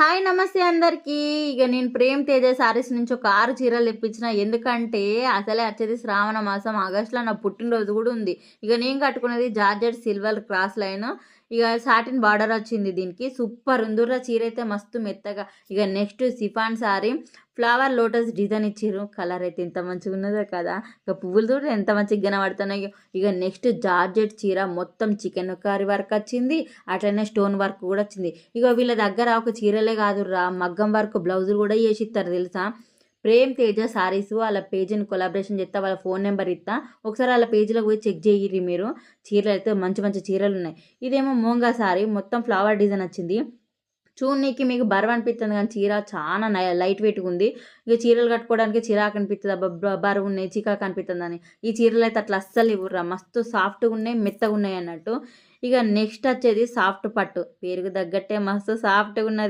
Hi నమస్తే అందరికీ. ఇక నేను ప్రేమ్ తేజ సారీస్ నుంచి ఒక 6 చీరలు తెప్పించిన. ఎందుకంటే అసలే వచ్చేది శ్రావణ మాసం, ఆగస్టులో నా పుట్టినరోజు కూడా ఉంది. ఇక నేను కట్టుకున్నది జార్జెట్ సిల్వర్ క్రాస్ లైన్, ఇక సాటిన్ బార్డర్ వచ్చింది. దీనికి సూపర్ ఉందిరా చీర అయితే, మస్తు మెత్తగా. ఇక next chiffon sorry flower lotus design ఇచ్చారు. కలర్ అయితే ఎంత మంచిగా ఉన్నదో కదా, ఇక పువ్వులు కూడా ఎంత మంచిగా కనబడుతున్నాయో. ఇక నెక్స్ట్ జార్జెట్ చీర మొత్తం చికెన్ కర్రీ వర్క్ వచ్చింది, అట్లనే స్టోన్ వర్క్ కూడా వచ్చింది. ఇక వీళ్ళ దగ్గర ఒక చీరలే కాదురా, మగ్గం వర్క్ బ్లౌజులు కూడా వేసి ఇస్తారు తెలుసా. ప్రేమ్ తేజ సారీస్ వాళ్ళ పేజీని కొలాబరేషన్ చేస్తా, వాళ్ళ ఫోన్ నెంబర్ ఇస్తా, ఒకసారి వాళ్ళ పేజీలోకి పోయి చెక్ చేయర్రి మీరు. చీరలు అయితే మంచి మంచి చీరలు ఉన్నాయి. ఇదేమో మోంగా సారీ, మొత్తం ఫ్లవర్ డిజైన్ వచ్చింది. చూడనీకి మీకు బరువు అనిపిస్తుంది కానీ చీర చాలా లైట్ వెయిట్గా ఉంది. ఇక చీరలు కట్టుకోవడానికి చిరాకు అనిపిస్తుంది, బరువు ఉన్నాయి చికాకు అనిపిస్తుంది అని. ఈ చీరలు అయితే అట్లా అస్సలు ఇవ్వరా, మస్తు సాఫ్ట్గా ఉన్నాయి, మెత్తగా ఉన్నాయి అన్నట్టు. ఇక నెక్స్ట్ వచ్చేది సాఫ్ట్ పట్టు, పేరుకు తగ్గట్టే మస్తు సాఫ్ట్గా ఉన్నది.